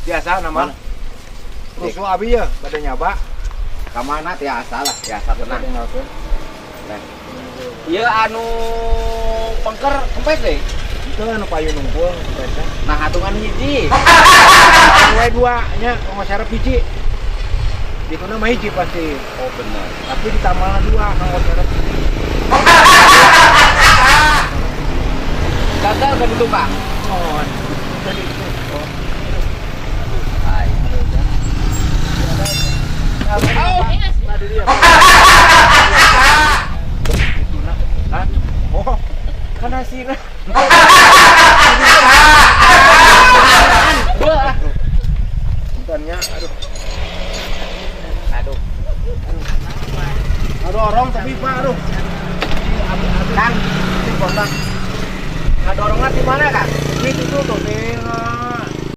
Biasa nama. Rusuh abi ya, pada nyaba. Kamana tiasa lah, tiasa tenang. Iya anu pengker kempes deh. Itu anu payu nungguang. Nah hatungan hiji. Mulai dua nya ngosarep hiji. Itu nama hiji pasti. Oh benar. Tapi di tamalan dua ngosarep hiji. Gagal kan itu Pak? Oh, jadi itu. Oh, kan hasilnya